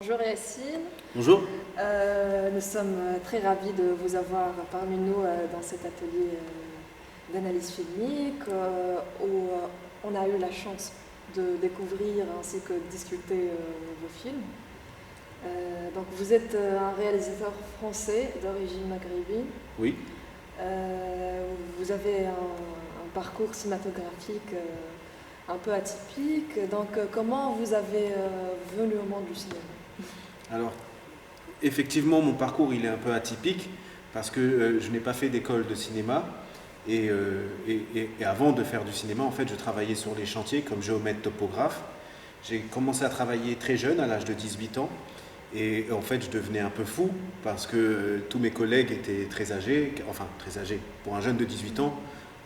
Bonjour Yacine. Bonjour. Nous sommes très ravis de vous avoir parmi nous dans cet atelier d'analyse filmique où on a eu la chance de découvrir ainsi que de discuter vos films. Donc vous êtes un réalisateur français d'origine maghrébine. Oui. Vous avez un parcours cinématographique un peu atypique. Donc comment vous avez venu au monde du cinéma? Alors, effectivement, mon parcours il est un peu atypique parce que je n'ai pas fait d'école de cinéma et avant de faire du cinéma, en fait, je travaillais sur les chantiers comme géomètre topographe. J'ai commencé à travailler très jeune, à l'âge de 18 ans, et en fait, je devenais un peu fou parce que tous mes collègues étaient très âgés, enfin très âgés. Pour un jeune de 18 ans,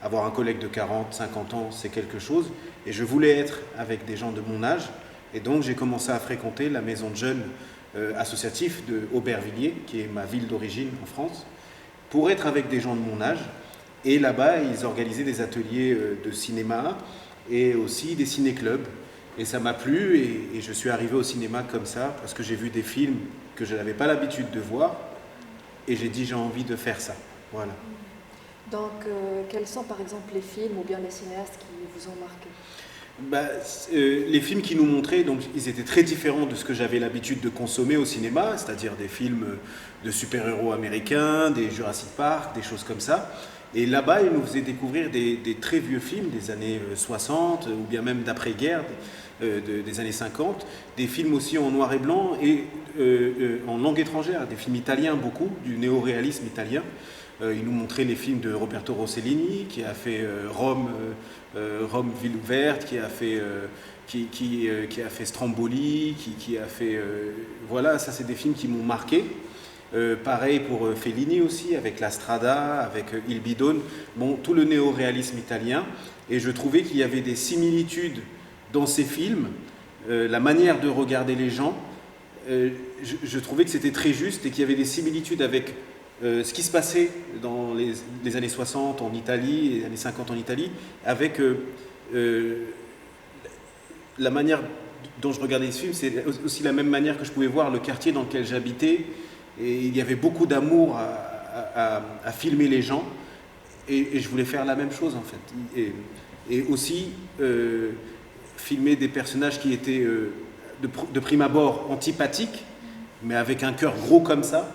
avoir un collègue de 40, 50 ans, c'est quelque chose, et je voulais être avec des gens de mon âge, et donc j'ai commencé à fréquenter la maison de jeunes associatif de Aubervilliers, qui est ma ville d'origine en France, pour être avec des gens de mon âge. Et là-bas, ils organisaient des ateliers de cinéma et aussi des ciné-clubs. Et ça m'a plu et je suis arrivé au cinéma comme ça parce que j'ai vu des films que je n'avais pas l'habitude de voir et j'ai dit j'ai envie de faire ça. Voilà. Donc, quels sont par exemple les films ou bien les cinéastes qui vous ont marqué? Les films qu'ils nous montraient, donc, ils étaient très différents de ce que j'avais l'habitude de consommer au cinéma, c'est-à-dire des films de super-héros américains, des Jurassic Park, des choses comme ça. Et là-bas, ils nous faisaient découvrir des très vieux films des années 60 ou bien même d'après-guerre, des années 50, des films aussi en noir et blanc et en langue étrangère, des films italiens beaucoup, du néo-réalisme italien. Il nous montrait les films de Roberto Rossellini, qui a fait Rome, Ville ouverte, qui a fait Stromboli, qui a fait... voilà, ça c'est des films qui m'ont marqué. Pareil pour Fellini aussi, avec La Strada, avec Il Bidone, bon, tout le néo-réalisme italien. Et je trouvais qu'il y avait des similitudes dans ces films, la manière de regarder les gens. Je trouvais que c'était très juste et qu'il y avait des similitudes avec ce qui se passait dans les années 60 en Italie, les années 50 en Italie, avec la manière dont je regardais ce film, c'est aussi la même manière que je pouvais voir le quartier dans lequel j'habitais. Et il y avait beaucoup d'amour à filmer les gens. Et je voulais faire la même chose en fait. Et aussi filmer des personnages qui étaient de prime abord antipathiques, mais avec un cœur gros comme ça.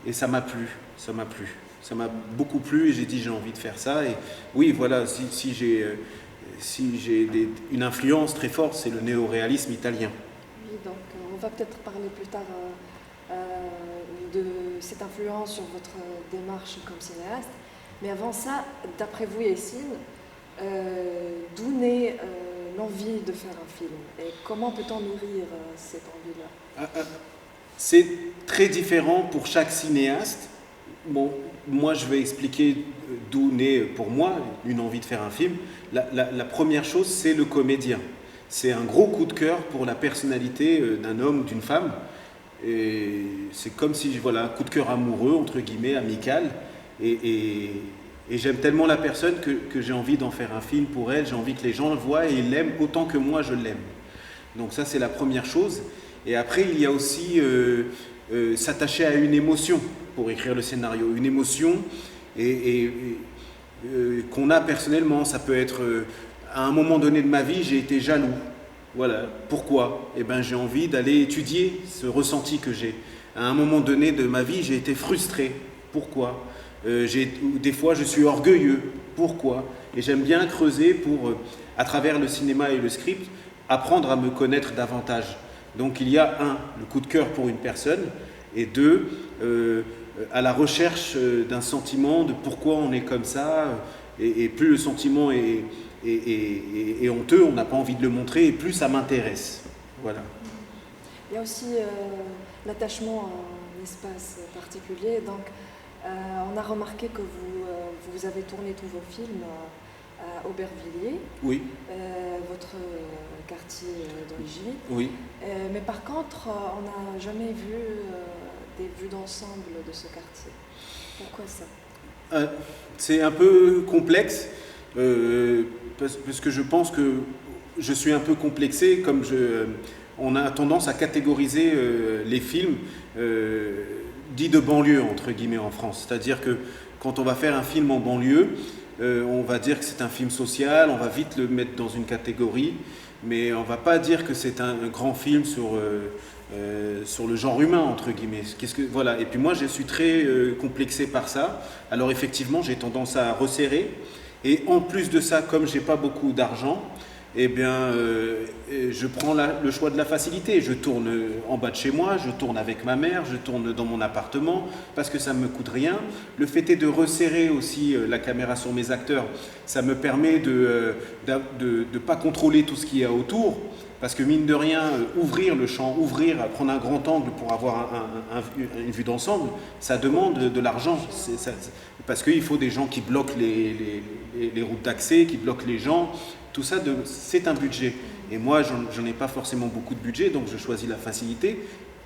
Et ça m'a plu. Ça m'a beaucoup plu et j'ai dit j'ai envie de faire ça. Et oui, voilà, si j'ai une influence très forte, c'est le néo-réalisme italien. Oui, donc on va peut-être parler plus tard de cette influence sur votre démarche comme cinéaste. Mais avant ça, d'après vous, Yacine, d'où naît l'envie de faire un film? Et comment peut-on nourrir cette envie-là? C'est très différent pour chaque cinéaste. Bon, moi, je vais expliquer d'où naît pour moi une envie de faire un film. La première chose, c'est le comédien. C'est un gros coup de cœur pour la personnalité d'un homme ou d'une femme. Et c'est comme si, voilà, un coup de cœur amoureux, entre guillemets, amical. Et j'aime tellement la personne que j'ai envie d'en faire un film pour elle. J'ai envie que les gens le voient et ils l'aiment autant que moi je l'aime. Donc ça, c'est la première chose. Et après, il y a aussi s'attacher à une émotion pour écrire le scénario. Une émotion qu'on a personnellement. Ça peut être, à un moment donné de ma vie, j'ai été jaloux. Voilà. Pourquoi? Eh ben, j'ai envie d'aller étudier ce ressenti que j'ai. À un moment donné de ma vie, j'ai été frustré. Pourquoi? Des fois, je suis orgueilleux. Pourquoi? Et j'aime bien creuser pour, à travers le cinéma et le script, apprendre à me connaître davantage. Donc il y a le coup de cœur pour une personne, et deux, à la recherche d'un sentiment de pourquoi on est comme ça, et plus le sentiment est honteux, on n'a pas envie de le montrer, et plus ça m'intéresse. Voilà. Il y a aussi l'attachement à un espace particulier. Donc, on a remarqué que vous avez tourné tous vos films à Aubervilliers, oui. Votre quartier d'origine. Oui. Mais par contre, on n'a jamais vu des vues d'ensemble de ce quartier. Pourquoi ça? C'est un peu complexe, parce que je pense que je suis un peu complexé, comme on a tendance à catégoriser les films dits de banlieue, entre guillemets, en France. C'est-à-dire que quand on va faire un film en banlieue, on va dire que c'est un film social, on va vite le mettre dans une catégorie, mais on ne va pas dire que c'est un grand film sur le genre humain, entre guillemets. Voilà. Et puis moi, je suis très complexé par ça. Alors effectivement, j'ai tendance à resserrer. Et en plus de ça, comme je n'ai pas beaucoup d'argent, eh bien, je prends le choix de la facilité. Je tourne en bas de chez moi, je tourne avec ma mère, je tourne dans mon appartement, parce que ça ne me coûte rien. Le fait est de resserrer aussi la caméra sur mes acteurs. Ça me permet de ne pas contrôler tout ce qu'il y a autour. Parce que mine de rien, ouvrir le champ, prendre un grand angle pour avoir une vue d'ensemble, ça demande de l'argent. Parce qu'il faut des gens qui bloquent les routes d'accès, qui bloquent les gens. Tout ça, c'est un budget. Et moi, j'en ai pas forcément beaucoup de budget, donc je choisis la facilité.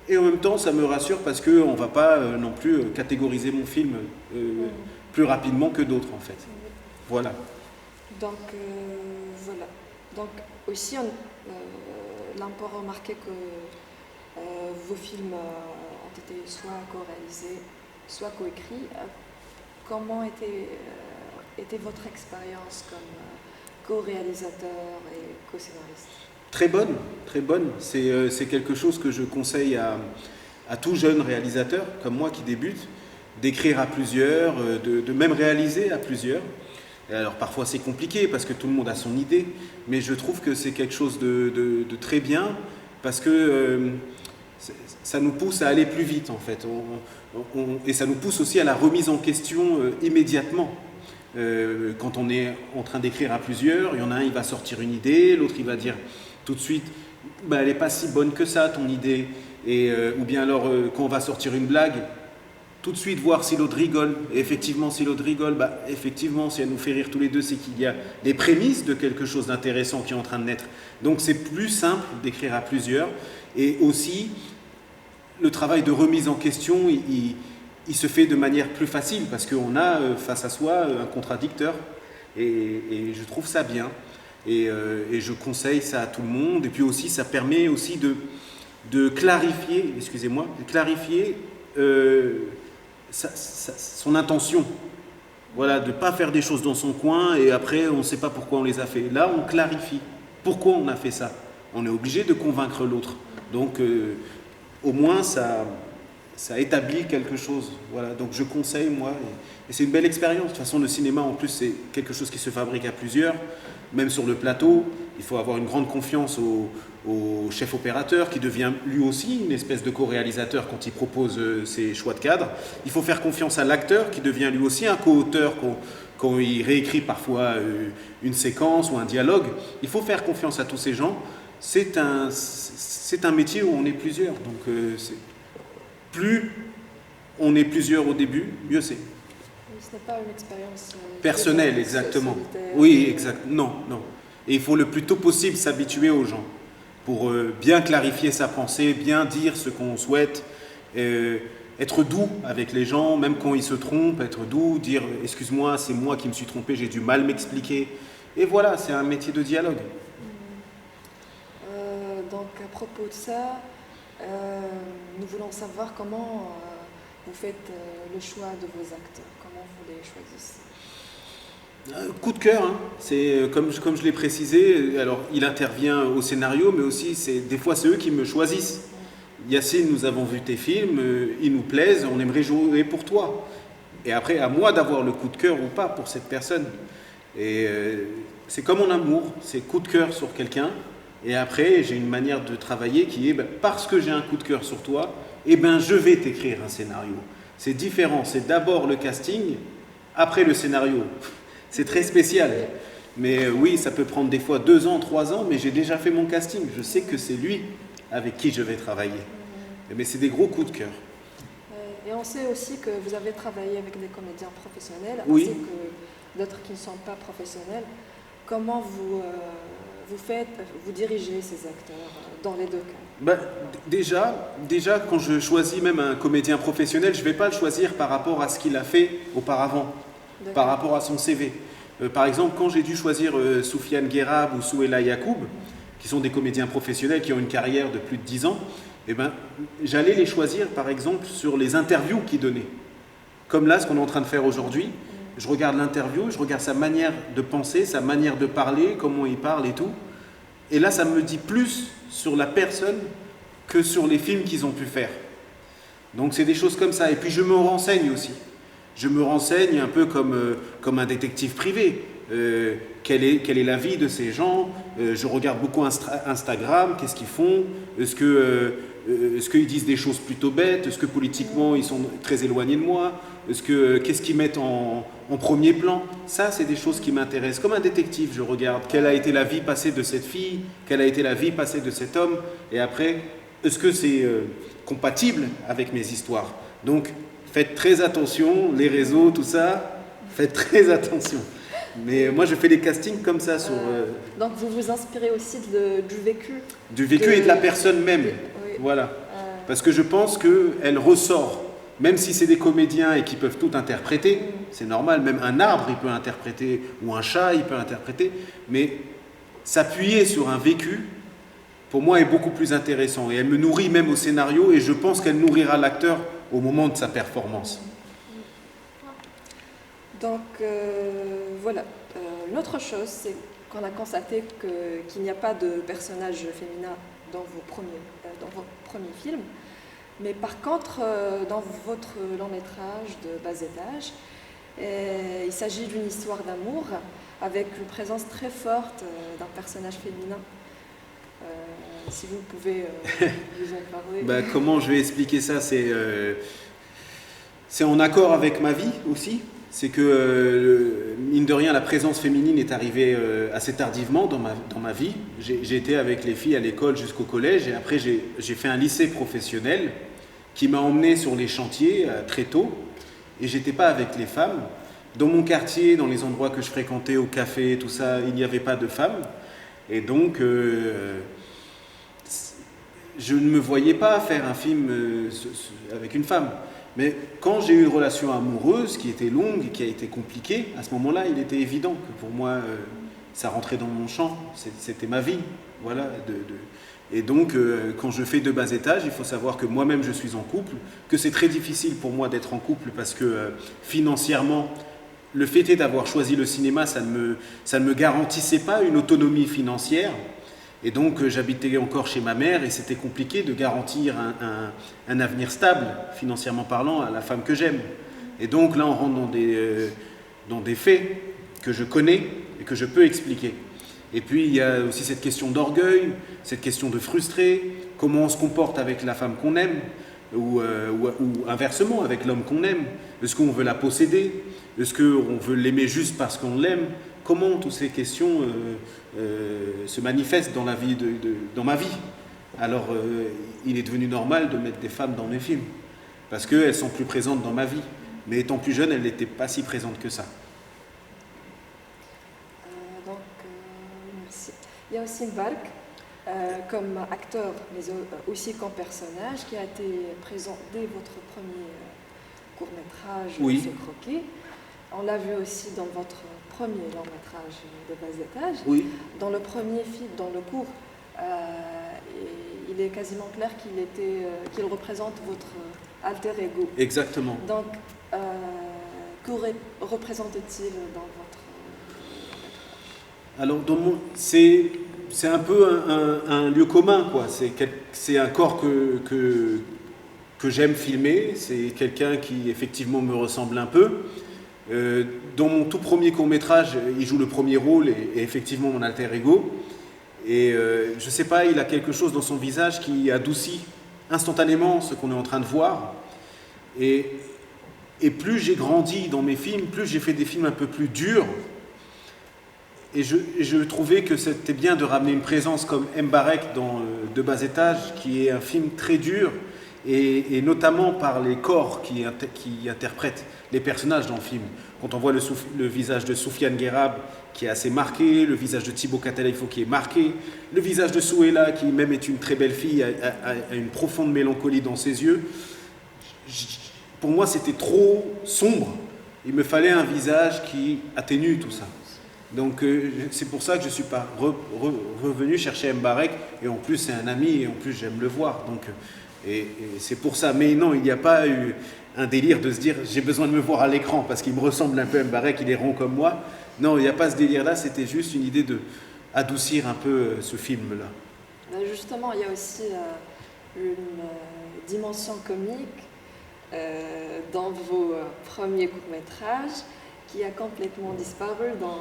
Et en même temps, ça me rassure parce qu'on ne va pas non plus catégoriser mon film plus rapidement que d'autres, en fait. Voilà. Donc, voilà. Donc, aussi, là, on peut remarquer que vos films ont été soit co-réalisés, soit co-écrits. Comment était votre expérience comme co-réalisateur et co-scénariste? Très bonne, très bonne. C'est quelque chose que je conseille à tout jeune réalisateur, comme moi qui débute, d'écrire à plusieurs, de même réaliser à plusieurs. Et alors parfois c'est compliqué parce que tout le monde a son idée, mais je trouve que c'est quelque chose de très bien parce que ça nous pousse à aller plus vite en fait. Et ça nous pousse aussi à la remise en question immédiatement. Quand on est en train d'écrire à plusieurs, il y en a un, il va sortir une idée, l'autre il va dire tout de suite bah, elle n'est pas si bonne que ça ton idée, ou bien alors quand on va sortir une blague, tout de suite voir si l'autre rigole. Et effectivement, si l'autre rigole, bah, effectivement, si elle nous fait rire tous les deux, c'est qu'il y a des prémices de quelque chose d'intéressant qui est en train de naître. Donc c'est plus simple d'écrire à plusieurs. Et aussi, le travail de remise en question, il se fait de manière plus facile parce qu'on a face à soi un contradicteur. Et je trouve ça bien. Et je conseille ça à tout le monde. Et puis aussi, ça permet aussi de clarifier, son intention. Voilà, de ne pas faire des choses dans son coin et après on ne sait pas pourquoi on les a fait. Là, on clarifie pourquoi on a fait ça. On est obligé de convaincre l'autre. Donc, au moins, ça établit quelque chose. Voilà, donc je conseille, moi, et c'est une belle expérience. De toute façon, le cinéma, en plus, c'est quelque chose qui se fabrique à plusieurs. Même sur le plateau, il faut avoir une grande confiance au chef opérateur qui devient lui aussi une espèce de co-réalisateur quand il propose ses choix de cadre. Il faut faire confiance à l'acteur qui devient lui aussi un co-auteur quand il réécrit parfois une séquence ou un dialogue. Il faut faire confiance à tous ces gens. C'est un métier où on est plusieurs. Donc plus on est plusieurs au début, mieux c'est. Ce n'est pas une expérience personnelle, exactement. Oui, exact. Non. Et il faut le plus tôt possible s'habituer aux gens pour bien clarifier sa pensée, bien dire ce qu'on souhaite, être doux avec les gens, même quand ils se trompent, être doux, dire « excuse-moi, c'est moi qui me suis trompé, j'ai du mal m'expliquer ». Et voilà, c'est un métier de dialogue. Donc à propos de ça, nous voulons savoir comment vous faites le choix de vos acteurs, comment vous les choisissez. Coup de cœur, hein. C'est comme je l'ai précisé, alors il intervient au scénario, mais aussi des fois c'est eux qui me choisissent. Yacine, nous avons vu tes films, ils nous plaisent, on aimerait jouer pour toi. Et après, à moi d'avoir le coup de cœur ou pas pour cette personne. Et c'est comme en amour, c'est coup de cœur sur quelqu'un, et après j'ai une manière de travailler qui est, parce que j'ai un coup de cœur sur toi, je vais t'écrire un scénario. C'est différent, c'est d'abord le casting, après le scénario. C'est très spécial. Mais oui, ça peut prendre des fois 2 ans, 3 ans, mais j'ai déjà fait mon casting. Je sais que c'est lui avec qui je vais travailler. Mais c'est des gros coups de cœur. Et on sait aussi que vous avez travaillé avec des comédiens professionnels, oui. ainsi que d'autres qui ne sont pas professionnels. Comment vous dirigez ces acteurs dans les 2 cas? Déjà, quand je choisis même un comédien professionnel, je ne vais pas le choisir par rapport à ce qu'il a fait auparavant. Par rapport à son CV. Par exemple, quand j'ai dû choisir Soufiane Guérab ou Souela Yacoub, qui sont des comédiens professionnels, qui ont une carrière de plus de 10 ans, eh ben, j'allais les choisir, par exemple, sur les interviews qu'ils donnaient. Comme là, ce qu'on est en train de faire aujourd'hui, je regarde l'interview, je regarde sa manière de penser, sa manière de parler, comment il parle et tout. Et là, ça me dit plus sur la personne que sur les films qu'ils ont pu faire. Donc c'est des choses comme ça. Et puis je me renseigne aussi. Je me renseigne un peu comme un détective privé. Quelle est la vie de ces gens? Je regarde beaucoup Instagram, qu'est-ce qu'ils font? Est-ce qu'ils disent des choses plutôt bêtes? Est-ce que politiquement ils sont très éloignés de moi? Qu'est-ce qu'ils mettent en premier plan? Ça, c'est des choses qui m'intéressent. Comme un détective, je regarde quelle a été la vie passée de cette fille, quelle a été la vie passée de cet homme, et après, est-ce que c'est compatible avec mes histoires? Donc, faites très attention, les réseaux, tout ça, faites très attention. Mais moi, je fais des castings comme ça sur... Donc, vous vous inspirez aussi du vécu? Du vécu et de la personne même, oui. Voilà. Parce que je pense qu'elle ressort, même si c'est des comédiens et qui peuvent tout interpréter, c'est normal, même un arbre, il peut interpréter, ou un chat, il peut interpréter, mais s'appuyer sur un vécu, pour moi, est beaucoup plus intéressant. Et elle me nourrit même au scénario, et je pense qu'elle nourrira l'acteur au moment de sa performance. Donc, voilà. L'autre chose, c'est qu'on a constaté qu'il n'y a pas de personnage féminin dans vos premiers films. Mais par contre, dans votre long métrage de bas étage, il s'agit d'une histoire d'amour avec une présence très forte d'un personnage féminin. Si vous pouvez vous en parler. Comment je vais expliquer ça? C'est en accord avec ma vie aussi. C'est que, mine de rien, la présence féminine est arrivée assez tardivement dans ma vie. J'ai été avec les filles à l'école jusqu'au collège, et après j'ai fait un lycée professionnel qui m'a emmené sur les chantiers très tôt, et j'étais pas avec les femmes. Dans mon quartier, dans les endroits que je fréquentais, au café, tout ça, il n'y avait pas de femmes. Et donc, je ne me voyais pas faire un film avec une femme. Mais quand j'ai eu une relation amoureuse qui était longue et qui a été compliquée, à ce moment-là, il était évident que pour moi, ça rentrait dans mon champ. C'était ma vie. Voilà. Et donc, quand je fais de bas étage, il faut savoir que moi-même, je suis en couple, que c'est très difficile pour moi d'être en couple parce que financièrement, le fait est d'avoir choisi le cinéma, ça ne me garantissait pas une autonomie financière. Et donc j'habitais encore chez ma mère et c'était compliqué de garantir un avenir stable, financièrement parlant, à la femme que j'aime. Et donc là on rentre dans des faits que je connais et que je peux expliquer. Et puis il y a aussi cette question d'orgueil, cette question de frustrer, comment on se comporte avec la femme qu'on aime, ou inversement avec l'homme qu'on aime. Est-ce qu'on veut la posséder? Est-ce qu'on veut l'aimer juste parce qu'on l'aime? Comment toutes ces questions se manifestent dans ma vie? Alors, il est devenu normal de mettre des femmes dans mes films, parce qu'elles sont plus présentes dans ma vie. Mais étant plus jeune, elles n'étaient pas si présentes que ça. Merci. Il y a aussi Bark, comme acteur, mais aussi comme personnage, qui a été présent dès votre premier court-métrage, Oui. C'est croqué. On l'a vu aussi dans votre premier long-métrage de bas étage. Oui. Dans le premier film, dans le cours, il est quasiment clair qu'il représente votre alter ego. Exactement. Donc, que représente-t-il dans votre Alors, c'est un peu un lieu commun, quoi. C'est un corps que j'aime filmer. C'est quelqu'un qui, effectivement, me ressemble un peu. Dans mon tout premier court-métrage, il joue le premier rôle et effectivement mon alter ego. Et je sais pas, il a quelque chose dans son visage qui adoucit instantanément ce qu'on est en train de voir. Et plus j'ai grandi dans mes films, plus j'ai fait des films un peu plus durs. Et je trouvais que c'était bien de ramener une présence comme Mbarek dans De bas étage, qui est un film très dur, et notamment par les corps qui interprètent les personnages dans le film. Quand on voit le visage de Soufiane Guérab qui est assez marqué, le visage de Thibaut Catalaifo qui est marqué, le visage de Souhela qui même est une très belle fille, a une profonde mélancolie dans ses yeux. Pour moi, c'était trop sombre. Il me fallait un visage qui atténue tout ça. Donc c'est pour ça que je ne suis pas revenu chercher Mbarek, et en plus c'est un ami, et en plus j'aime le voir. Donc, et c'est pour ça. Mais non, il n'y a pas eu un délire de se dire j'ai besoin de me voir à l'écran parce qu'il me ressemble un peu Mbarek, il est rond comme moi. Non, il n'y a pas ce délire-là, c'était juste une idée de adoucir un peu ce film-là. Justement, il y a aussi une dimension comique dans vos premiers courts-métrages qui a complètement disparu dans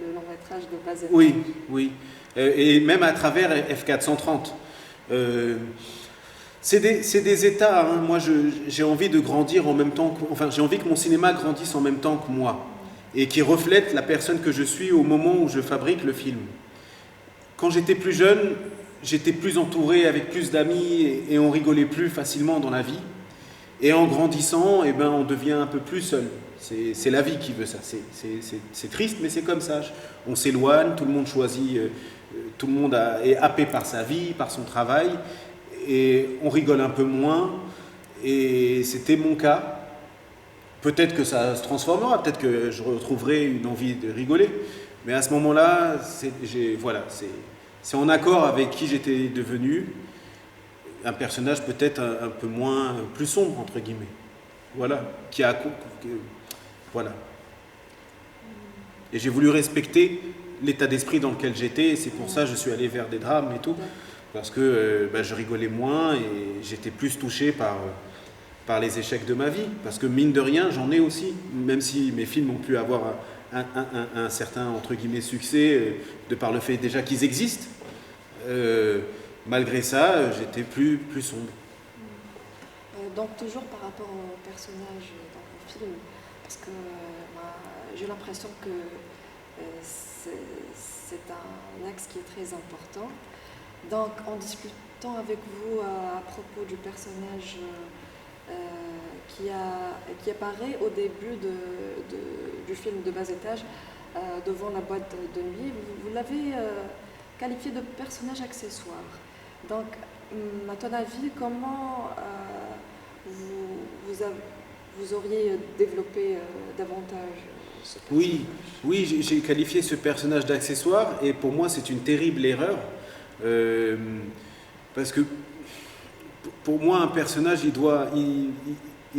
le long-métrage de Bas et Mbarek. Oui, oui. Et même à travers F430. C'est des états. Hein. Moi, j'ai envie de grandir en même temps enfin, j'ai envie que mon cinéma grandisse en même temps que moi et qui reflète la personne que je suis au moment où je fabrique le film. Quand j'étais plus jeune, j'étais plus entouré avec plus d'amis et on rigolait plus facilement dans la vie. Et en grandissant, eh ben, on devient un peu plus seul. C'est la vie qui veut ça. C'est triste, mais c'est comme ça. On s'éloigne, tout le monde choisit, tout le monde est happé par sa vie, par son travail, et on rigole un peu moins. Et c'était mon cas. Peut-être que ça se transformera, peut-être que je retrouverai une envie de rigoler. Mais à ce moment-là, c'est en accord avec qui j'étais devenu. Un personnage peut-être un peu moins, plus sombre, entre guillemets. Voilà. Voilà. Et j'ai voulu respecter l'état d'esprit dans lequel j'étais, et c'est pour ça que je suis allé vers des drames et tout. Parce que je rigolais moins et j'étais plus touché par les échecs de ma vie. Parce que mine de rien, j'en ai aussi. Même si mes films ont pu avoir un certain, entre guillemets, succès, de par le fait déjà qu'ils existent. Malgré ça, j'étais plus sombre. Donc toujours par rapport au personnage dans le film, parce que j'ai l'impression que c'est un axe qui est très important. Donc en discutant avec vous à propos du personnage qui apparaît au début du film de Bas Étage, devant la boîte de nuit, vous l'avez qualifié de personnage accessoire. Donc, à ton avis, comment vous auriez développé davantage ce personnage ? Oui, j'ai qualifié ce personnage d'accessoire, et pour moi c'est une terrible erreur, parce que pour moi un personnage il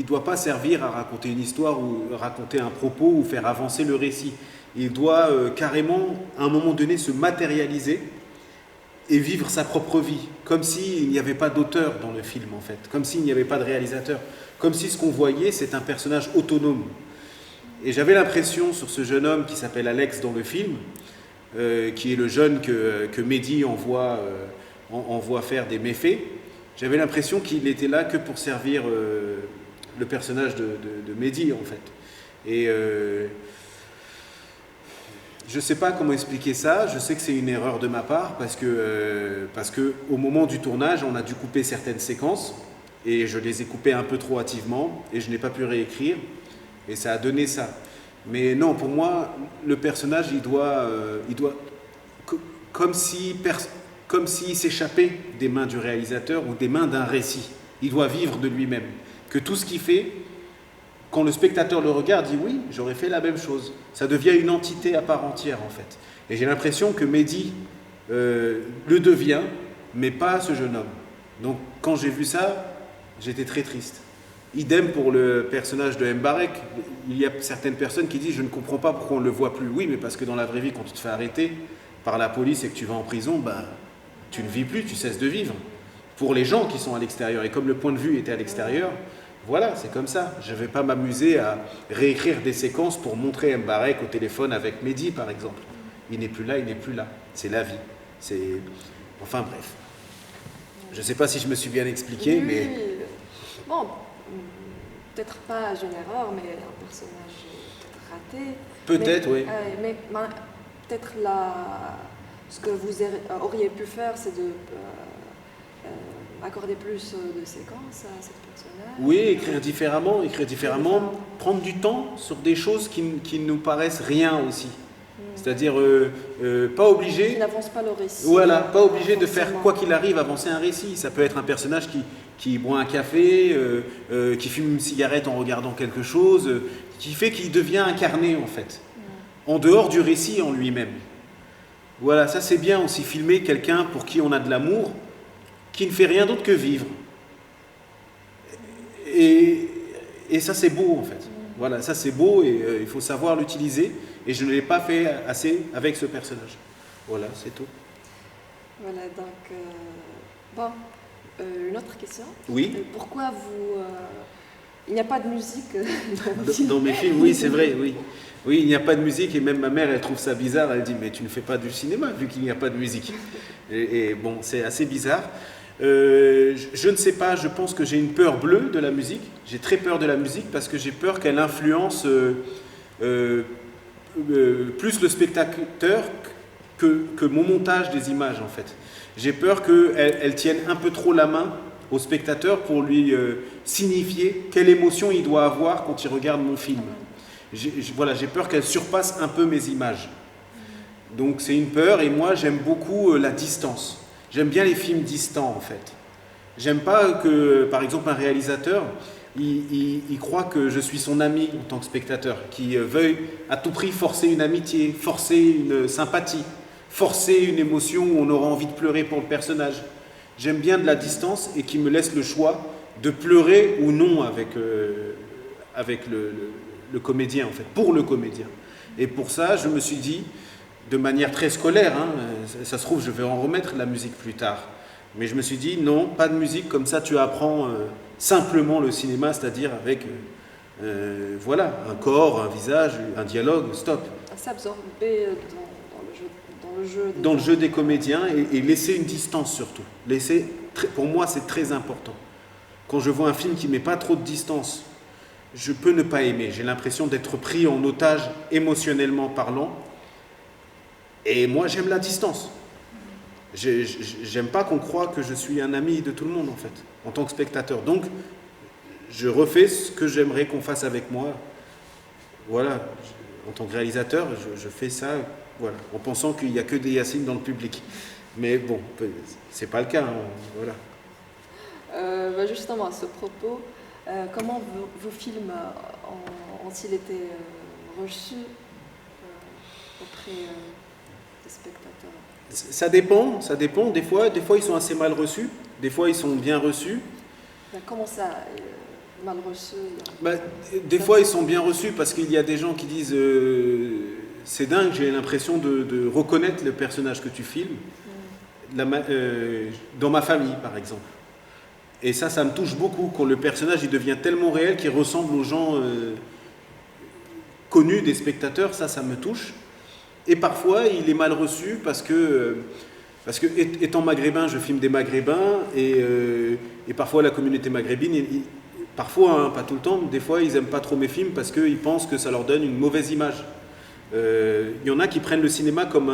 doit pas servir à raconter une histoire ou raconter un propos ou faire avancer le récit. Il doit carrément à un moment donné se matérialiser et vivre sa propre vie, comme s'il n'y avait pas d'auteur dans le film en fait, comme s'il n'y avait pas de réalisateur, comme si ce qu'on voyait c'est un personnage autonome. Et j'avais l'impression sur ce jeune homme qui s'appelle Alex dans le film, qui est le jeune que Mehdi envoie faire des méfaits, j'avais l'impression qu'il était là que pour servir le personnage de Mehdi en fait. Et je ne sais pas comment expliquer ça, je sais que c'est une erreur de ma part parce que au moment du tournage, on a dû couper certaines séquences et je les ai coupées un peu trop hâtivement et je n'ai pas pu réécrire et ça a donné ça. Mais non, pour moi, le personnage, il doit comme s'il s'échappait des mains du réalisateur ou des mains d'un récit. Il doit vivre de lui-même. Que tout ce qu'il fait, quand le spectateur le regarde, dit oui, j'aurais fait la même chose. Ça devient une entité à part entière en fait. Et j'ai l'impression que Mehdi le devient, mais pas ce jeune homme. Donc quand j'ai vu ça, j'étais très triste. Idem pour le personnage de Mbarek. Il y a certaines personnes qui disent je ne comprends pas pourquoi on ne le voit plus. Oui, mais parce que dans la vraie vie, quand tu te fais arrêter par la police et que tu vas en prison, tu ne vis plus, tu cesses de vivre. Pour les gens qui sont à l'extérieur, et comme le point de vue était à l'extérieur, voilà, c'est comme ça. Je ne vais pas m'amuser à réécrire des séquences pour montrer Mbarek au téléphone avec Mehdi, par exemple. Il n'est plus là, il n'est plus là. C'est la vie. Enfin bref. Je ne sais pas si je me suis bien expliqué, oui, mais... Bon, peut-être pas un jeune erreur, mais un personnage peut-être raté. Peut-être, oui. Mais peut-être ce que vous auriez pu faire, c'est de accorder plus de séquences à cette personnage. Oui, écrire différemment, prendre du temps sur des choses qui nous paraissent rien aussi. C'est-à-dire pas obligé... Qui n'avance pas le récit. Voilà, pas obligé de faire quoi qu'il arrive avancer un récit. Ça peut être un personnage qui boit un café, qui fume une cigarette en regardant quelque chose, qui fait qu'il devient incarné en fait. en dehors du récit en lui-même. Voilà, ça c'est bien aussi, filmer quelqu'un pour qui on a de l'amour, qui ne fait rien d'autre que vivre. Et ça c'est beau en fait. Voilà, ça c'est beau et il faut savoir l'utiliser. Et je ne l'ai pas fait assez avec ce personnage. Voilà, c'est tout. Voilà, donc, une autre question. Oui. Pourquoi il n'y a pas de musique dans vos films? Dans mes films, oui, c'est vrai, oui. Oui, il n'y a pas de musique et même ma mère, elle trouve ça bizarre. Elle dit, mais tu ne fais pas du cinéma vu qu'il n'y a pas de musique. Et bon, c'est assez bizarre. Je ne sais pas, je pense que j'ai une peur bleue de la musique. J'ai très peur de la musique parce que j'ai peur qu'elle influence plus le spectateur que mon montage des images en fait. J'ai peur qu'elle tienne un peu trop la main au spectateur pour lui signifier quelle émotion il doit avoir quand il regarde mon film. Voilà, j'ai peur qu'elle surpasse un peu mes images. Donc c'est une peur et moi j'aime beaucoup la distance. J'aime bien les films distants en fait. J'aime pas que par exemple un réalisateur il croit que je suis son ami en tant que spectateur, qui veuille à tout prix forcer une amitié, forcer une sympathie, forcer une émotion où on aura envie de pleurer pour le personnage. J'aime bien de la distance et qui me laisse le choix de pleurer ou non avec le comédien, en fait, pour le comédien. Et pour ça, je me suis dit, de manière très scolaire, hein, ça se trouve, je vais en remettre la musique plus tard, mais je me suis dit, non, pas de musique, comme ça tu apprends simplement le cinéma, c'est-à-dire avec voilà, un corps, un visage, un dialogue, stop. S'absorber dans le jeu des comédiens et laisser une distance surtout. Pour moi, c'est très important. Quand je vois un film qui ne met pas trop de distance, je peux ne pas aimer. J'ai l'impression d'être pris en otage émotionnellement parlant. Et moi, j'aime la distance. J'aime pas qu'on croie que je suis un ami de tout le monde, en fait, en tant que spectateur. Donc, je refais ce que j'aimerais qu'on fasse avec moi. Voilà, en tant que réalisateur, je fais ça, voilà, en pensant qu'il n'y a que des Yacine dans le public. Mais bon, c'est pas le cas, hein, voilà. Justement, à ce propos, comment vos films ont-ils été reçus auprès des spectateurs? Ça dépend. Des fois, ils sont assez mal reçus, des fois, ils sont bien reçus. Comment ça, mal reçus? Des fois, ils sont bien reçus parce qu'il y a des gens qui disent c'est dingue, j'ai l'impression de reconnaître le personnage que tu filmes, dans ma famille, par exemple. Et ça me touche beaucoup, quand le personnage il devient tellement réel qu'il ressemble aux gens connus des spectateurs, ça me touche. Et parfois, il est mal reçu parce que étant maghrébin, je filme des maghrébins et parfois la communauté maghrébine, parfois, hein, pas tout le temps, des fois, ils n'aiment pas trop mes films parce qu'ils pensent que ça leur donne une mauvaise image. Il y en a qui prennent le cinéma comme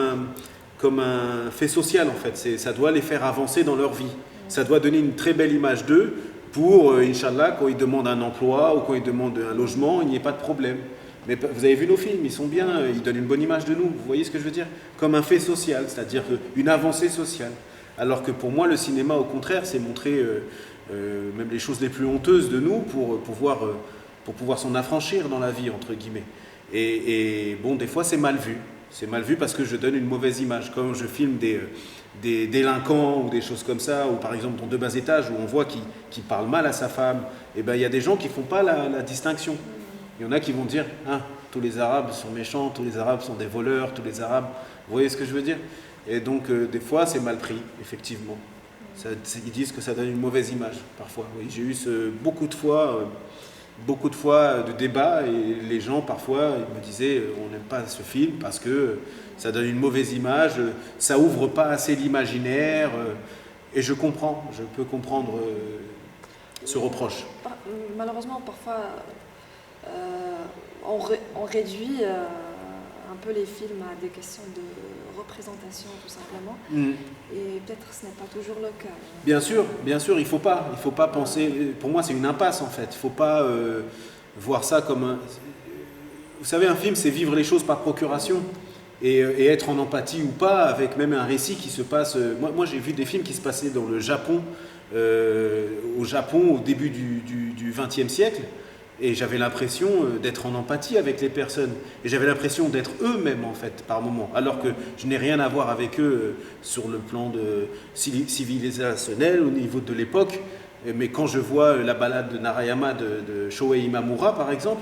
un fait social, en fait. Ça doit les faire avancer dans leur vie. Ça doit donner une très belle image d'eux pour, Inch'Allah, quand ils demandent un emploi ou quand ils demandent un logement, il n'y ait pas de problème. Mais vous avez vu nos films, ils sont bien, ils donnent une bonne image de nous, vous voyez ce que je veux dire? Comme un fait social, c'est-à-dire une avancée sociale. Alors que pour moi, le cinéma, au contraire, c'est montrer même les choses les plus honteuses de nous pour pouvoir s'en affranchir dans la vie, entre guillemets. Et bon, des fois, c'est mal vu. C'est mal vu parce que je donne une mauvaise image. Quand je filme des délinquants ou des choses comme ça, ou par exemple dans De bas étage, où on voit qu'il parle mal à sa femme, et ben il y a des gens qui ne font pas la distinction. Il y en a qui vont dire ah, tous les Arabes sont méchants, tous les Arabes sont des voleurs, tous les Arabes. Vous voyez ce que je veux dire? Et donc, des fois, c'est mal pris, effectivement. Ils disent que ça donne une mauvaise image, parfois. Oui, j'ai eu beaucoup de fois de débats et les gens, parfois, ils me disaient on n'aime pas ce film parce que ça donne une mauvaise image, ça ouvre pas assez l'imaginaire. Et je peux comprendre ce reproche. Malheureusement, parfois, on réduit un peu les films à des questions de représentation, tout simplement. Et peut-être ce n'est pas toujours le cas. Bien sûr, il faut pas penser. Pour moi, c'est une impasse en fait. Il ne faut pas voir ça comme un. Vous savez, un film, c'est vivre les choses par procuration et être en empathie ou pas avec même un récit qui se passe. Moi, j'ai vu des films qui se passaient dans le Japon, au début du XXe siècle. Et j'avais l'impression d'être en empathie avec les personnes. Et j'avais l'impression d'être eux-mêmes, en fait, par moments. Alors que je n'ai rien à voir avec eux sur le plan civilisationnel, au niveau de l'époque. Mais quand je vois la balade de Narayama de Shohei Imamura, par exemple,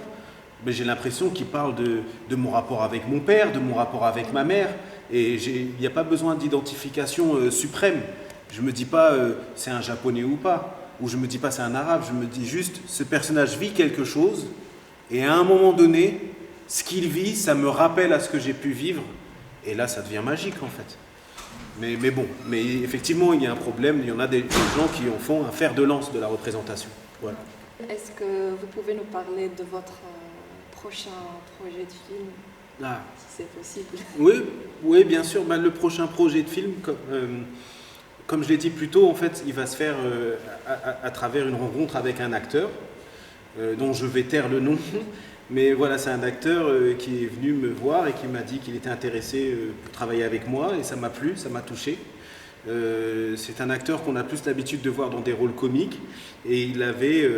mais j'ai l'impression qu'il parle de mon rapport avec mon père, de mon rapport avec ma mère. Et il n'y a pas besoin d'identification suprême. Je ne me dis pas c'est un japonais ou pas. Ou je ne me dis pas c'est un arabe, je me dis juste ce personnage vit quelque chose et à un moment donné, ce qu'il vit, ça me rappelle à ce que j'ai pu vivre et là ça devient magique en fait. Mais bon, mais effectivement il y a un problème, il y en a des gens qui en font un fer de lance de la représentation. Voilà. Est-ce que vous pouvez nous parler de votre prochain projet de film, si c'est possible? Oui, bien sûr. Ben, le prochain projet de film, comme je l'ai dit plus tôt, en fait, il va se faire à travers une rencontre avec un acteur dont je vais taire le nom. Mais voilà, c'est un acteur qui est venu me voir et qui m'a dit qu'il était intéressé pour travailler avec moi et ça m'a plu, ça m'a touché. C'est un acteur qu'on a plus l'habitude de voir dans des rôles comiques et il avait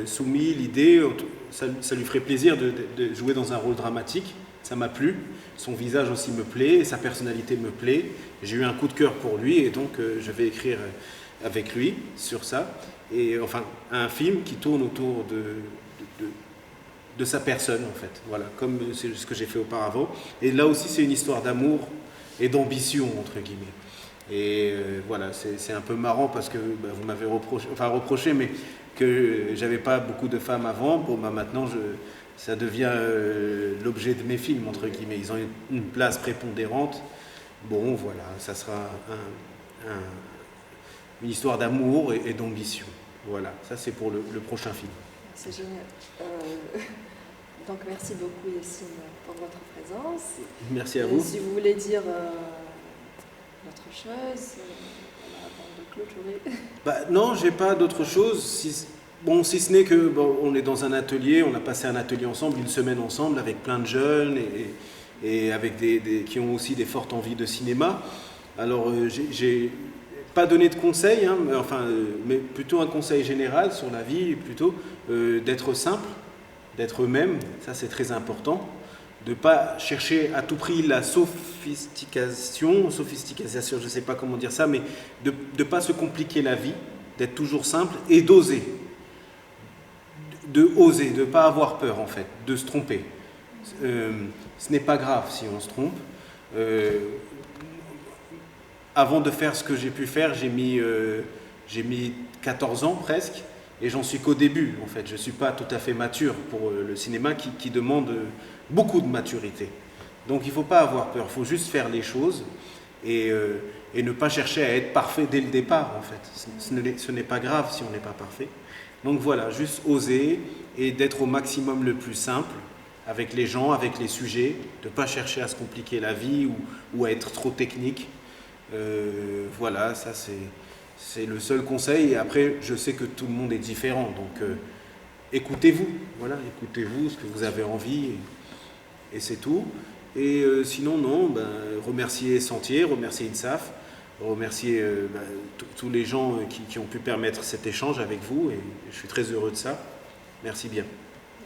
soumis l'idée, ça lui ferait plaisir de jouer dans un rôle dramatique. Ça m'a plu, son visage aussi me plaît, et sa personnalité me plaît. J'ai eu un coup de cœur pour lui et donc je vais écrire avec lui sur ça. Et enfin, un film qui tourne autour de sa personne en fait, voilà, comme c'est ce que j'ai fait auparavant. Et là aussi c'est une histoire d'amour et d'ambition entre guillemets. Et voilà, c'est un peu marrant parce que vous m'avez reproché, mais que j'avais pas beaucoup de femmes avant. Bon, maintenant ça devient l'objet de mes films, entre guillemets. Ils ont une place prépondérante. Bon, voilà, ça sera une histoire d'amour et d'ambition. Voilà, ça c'est pour le prochain film. C'est génial. Donc merci beaucoup Yassine pour votre présence. Merci à vous. Si vous voulez dire autre chose avant de clôturer. Non, j'ai pas d'autre chose. Si ce n'est que on est dans un atelier, on a passé un atelier ensemble, une semaine ensemble avec plein de jeunes et avec qui ont aussi des fortes envies de cinéma. Alors j'ai pas donné de conseils, hein, mais plutôt un conseil général sur la vie, plutôt d'être simple, d'être eux-mêmes, ça c'est très important. De ne pas chercher à tout prix la sophistication, je ne sais pas comment dire ça, mais de ne pas se compliquer la vie, d'être toujours simple et d'oser. De ne pas avoir peur en fait, de se tromper. Ce n'est pas grave si on se trompe. Avant de faire ce que j'ai pu faire, j'ai mis 14 ans presque, et j'en suis qu'au début en fait. Je ne suis pas tout à fait mature pour le cinéma qui demande beaucoup de maturité. Donc il ne faut pas avoir peur, il faut juste faire les choses et ne pas chercher à être parfait dès le départ en fait. Ce n'est pas grave si on n'est pas parfait. Donc voilà, juste oser et d'être au maximum le plus simple avec les gens, avec les sujets, de ne pas chercher à se compliquer la vie ou à être trop technique. Voilà, ça c'est le seul conseil. Et après, je sais que tout le monde est différent, donc écoutez-vous, voilà, écoutez-vous ce que vous avez envie et c'est tout. Et sinon, non, remercier Sentier, remercier INSAF, remercier tous les gens qui ont pu permettre cet échange avec vous et je suis très heureux de ça. Merci bien.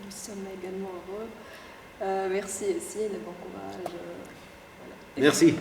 Nous sommes également heureux. Merci Yassine et bon courage. Voilà. Merci.